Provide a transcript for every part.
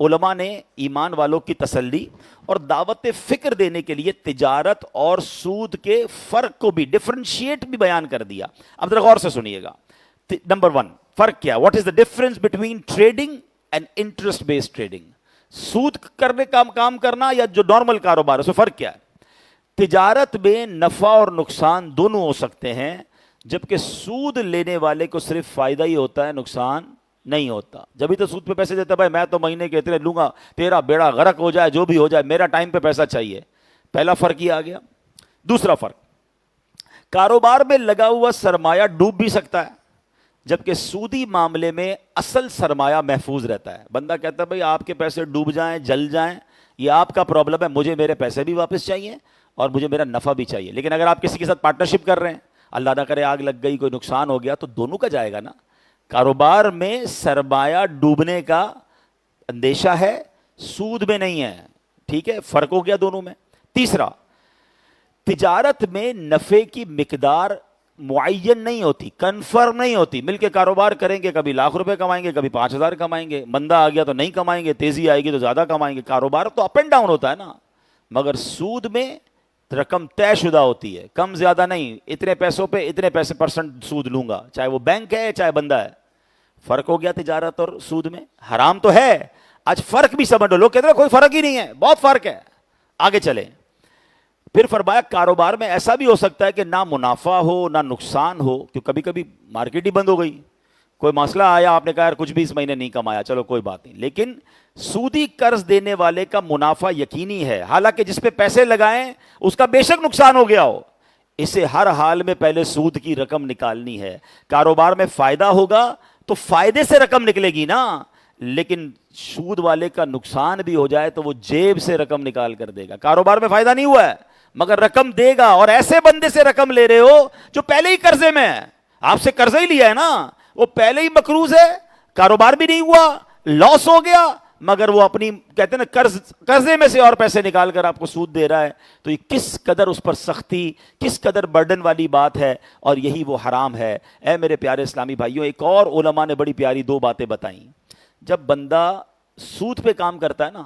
علماء نے ایمان والوں کی تسلی اور دعوت فکر دینے کے لیے تجارت اور سود کے فرق کو بھی ڈفرینشیٹ بھی بیان کر دیا. اب ذرا غور سے سنیے گا. نمبر 1 فرق کیا؟ What is the difference between trading and interest based trading. سود کرنے کا کام کرنا یا جو نارمل کاروبار ہے اس میں فرق کیا ہے؟ تجارت میں نفع اور نقصان دونوں ہو سکتے ہیں، جبکہ سود لینے والے کو صرف فائدہ ہی ہوتا ہے، نقصان نہیں ہوتا. جبھی تو سود پہ پیسے دیتا، بھائی میں تو مہینے کے اتنے لوں گا، تیرا بیڑا غرق ہو جائے جو بھی ہو جائے، میرا ٹائم پہ پیسہ چاہیے. پہلا فرق یہ آ گیا. دوسرا فرق، کاروبار میں لگا ہوا سرمایہ ڈوب بھی سکتا ہے، جبکہ سودی معاملے میں اصل سرمایہ محفوظ رہتا ہے. بندہ کہتا ہے بھائی آپ کے پیسے ڈوب جائیں، جل جائیں، یہ آپ کا پرابلم ہے، مجھے میرے پیسے بھی واپس چاہیے اور مجھے میرا نفع بھی چاہیے. لیکن اگر آپ کسی کے ساتھ پارٹنرشپ کر رہے ہیں، اللہ نہ کرے آگ لگ گئی، کوئی نقصان ہو گیا، تو دونوں کا جائے گا نا. کاروبار میں سرمایہ ڈوبنے کا اندیشہ ہے، سود میں نہیں ہے. ٹھیک ہے، فرق ہو گیا دونوں میں. تیسرا، تجارت میں نفع کی مقدار معین نہیں ہوتی، کنفرم نہیں ہوتی. مل کے کاروبار کریں گے، کبھی لاکھ روپے کمائیں گے، کبھی 5,000 کمائیں گے، مندہ آ گیا تو نہیں کمائیں گے، تیزی آئے گی تو زیادہ کمائیں گے. کاروبار تو اپ اینڈ ڈاؤن ہوتا ہے نا. مگر سود میں رقم طے شدہ ہوتی ہے، کم زیادہ نہیں. اتنے پیسوں پہ اتنے پیسے پرسنٹ سود لوں گا، چاہے وہ بینک ہے چاہے بندہ ہے. فرق ہو گیا تجارت اور سود میں. حرام تو ہے، آج فرق بھی سمجھ لو. لوگ کہتے ہیں کوئی فرق ہی نہیں ہے، بہت فرق ہے. آگے چلیں. پھر فرمایا کاروبار میں ایسا بھی ہو سکتا ہے کہ نہ منافع ہو نہ نقصان ہو، کہ کبھی کبھی مارکیٹ ہی بند ہو گئی، کوئی مسئلہ آیا، آپ نے کہا یار کچھ بھی اس مہینے نہیں کمایا، چلو کوئی بات نہیں. لیکن سودی قرض دینے والے کا منافع یقینی ہے، حالانکہ جس پہ پیسے لگائیں اس کا بے شک نقصان ہو گیا ہو. اسے ہر حال میں پہلے سود کی رقم نکالنی ہے. کاروبار میں فائدہ ہوگا تو فائدے سے رقم نکلے گی نا، لیکن سود والے کا نقصان بھی ہو جائے تو وہ جیب سے رقم نکال کر دے گا. کاروبار میں فائدہ نہیں ہوا ہے مگر رقم دے گا. اور ایسے بندے سے رقم لے رہے ہو جو پہلے ہی قرضے میں ہے، آپ سے قرضہ ہی لیا ہے نا، وہ پہلے ہی مقروض ہے، کاروبار بھی نہیں ہوا، لاس ہو گیا، مگر وہ اپنی کہتے ہیں نا قرضے میں سے اور پیسے نکال کر آپ کو سود دے رہا ہے. تو یہ کس قدر اس پر سختی، کس قدر برڈن والی بات ہے، اور یہی وہ حرام ہے. اے میرے پیارے اسلامی بھائیوں، ایک اور علماء نے بڑی پیاری 2 باتیں بتائیں. جب بندہ سود پہ کام کرتا ہے نا،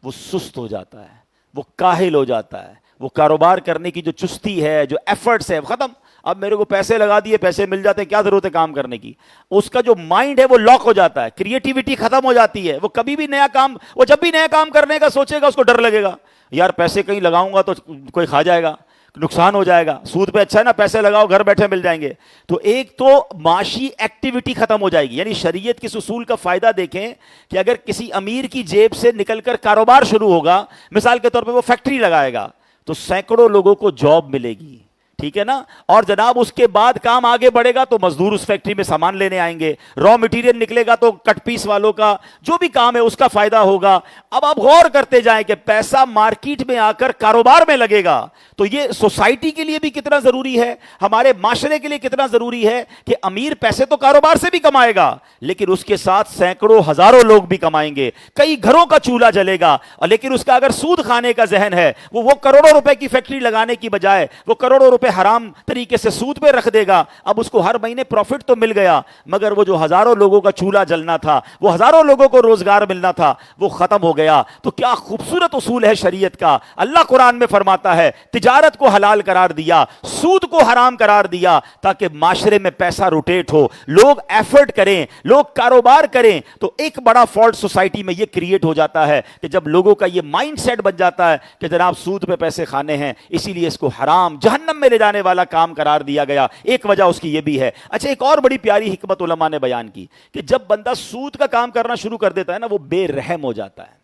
وہ سست ہو جاتا ہے، وہ کاہل ہو جاتا ہے. وہ کاروبار کرنے کی جو چستی ہے، جو ایفرٹس ہے، ختم. اب میرے کو پیسے لگا دیے، پیسے مل جاتے ہیں، کیا ضرورت ہے کام کرنے کی. اس کا جو مائنڈ ہے وہ لاک ہو جاتا ہے، کریٹیوٹی ختم ہو جاتی ہے. وہ کبھی بھی نیا کام، وہ جب بھی نیا کام کرنے کا سوچے گا اس کو ڈر لگے گا، یار پیسے کہیں لگاؤں گا تو کوئی کھا جائے گا، نقصان ہو جائے گا. سود پہ اچھا ہے نا، پیسے لگاؤ گھر بیٹھے مل جائیں گے. تو ایک تو معاشی ایکٹیویٹی ختم ہو جائے گی. یعنی شریعت کے اصول کا فائدہ دیکھیں کہ اگر کسی امیر کی جیب سے نکل کر کاروبار شروع ہوگا، مثال کے طور پہ وہ فیکٹری لگائے گا تو سینکڑوں لوگوں کو جاب ملے گی. ٹھیک ہے نا. اور جناب اس کے بعد کام آگے بڑھے گا تو مزدور اس فیکٹری میں سامان لینے آئیں گے، را مٹیریل نکلے گا تو کٹ پیس والوں کا جو بھی کام ہے اس کا فائدہ ہوگا. اب آپ غور کرتے جائیں کہ پیسہ مارکیٹ میں آ کر کاروبار میں لگے گا تو یہ سوسائٹی کے لیے بھی کتنا ضروری ہے، ہمارے معاشرے کے لیے کتنا ضروری ہے کہ امیر پیسے تو کاروبار سے بھی کمائے گا، لیکن اس کے ساتھ سینکڑوں ہزاروں لوگ بھی کمائیں گے، کئی گھروں کا چولہا جلے گا. لیکن اس کا اگر سود کھانے کا ذہن ہے، وہ کروڑوں روپے کی فیکٹری لگانے کی بجائے وہ کروڑوں روپے حرام طریقے سے سود پہ رکھ دے گا. اب اس کو ہر مہینے پروفٹ تو مل گیا، مگر وہ جو ہزاروں لوگوں کا چولہا جلنا تھا، وہ ہزاروں لوگوں کو روزگار ملنا تھا، وہ ختم ہو گیا. تو کیا خوبصورت اصول ہے شریعت کا. اللہ قرآن میں فرماتا ہے تجارت کو حلال قرار دیا، سود کو حرام قرار دیا، تاکہ معاشرے میں پیسہ روٹیٹ ہو، لوگ ایفرٹ کریں، لوگ کاروبار کریں. تو ایک بڑا فالٹ سوسائٹی میں یہ کریٹ ہو جاتا ہے کہ جب لوگوں کا یہ مائنڈ سیٹ بن جاتا ہے کہ جناب سود پہ پیسے کھانے ہیں، اسی لیے اس کو حرام جہنم میں لے جانے والا کام قرار دیا گیا. ایک وجہ اس کی یہ بھی ہے. اچھا، ایک اور بڑی پیاری حکمت علماء نے بیان کی کہ جب بندہ سود کا کام کرنا شروع کر دیتا ہے نا، وہ بے رحم ہو جاتا ہے.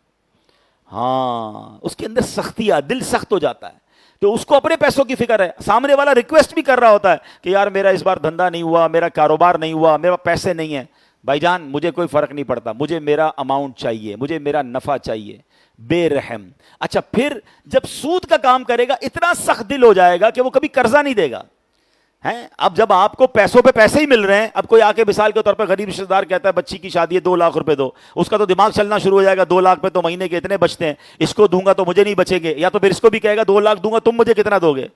ہاں، اس کے اندر سختیاں، دل سخت ہو جاتا ہے. تو اس کو اپنے پیسوں کی فکر ہے، سامنے والا ریکویسٹ بھی کر رہا ہوتا ہے کہ یار میرا اس بار دھندا نہیں ہوا، میرا کاروبار نہیں ہوا، میرا پیسے نہیں ہیں. بھائی جان مجھے کوئی فرق نہیں پڑتا، مجھے میرا اماؤنٹ چاہیے، مجھے میرا نفع چاہیے. بے رحم. اچھا، پھر جب سود کا کام کرے گا اتنا سخت دل ہو جائے گا کہ وہ کبھی قرضہ نہیں دے گا. اب جب آپ کو پیسوں پہ پیسے ہی مل رہے ہیں، اب کوئی آ کے مثال کے طور پہ غریب رشتہ دار کہتا ہے بچی کی شادی ہے 2 لاکھ روپے دو، اس کا تو دماغ چلنا شروع ہو جائے گا، 2 لاکھ پہ تو مہینے کے اتنے بچتے ہیں، اس کو دوں گا تو مجھے نہیں بچیں گے. یا تو پھر اس کو بھی کہے گا 2 لاکھ دوں گا، تم مجھے کتنا دو گے.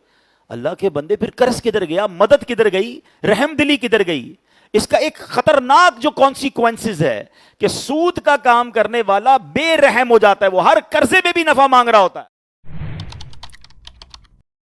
اللہ کے بندے، پھر قرض کدھر گیا، مدد کدھر گئی، رحم دلی کدھر گئی. اس کا ایک خطرناک جو کانسیکوینسز ہے کہ سود کا کام کرنے والا بے رحم ہو جاتا ہے، وہ ہر قرضے میں بھی نفع مانگ رہا ہوتا ہے.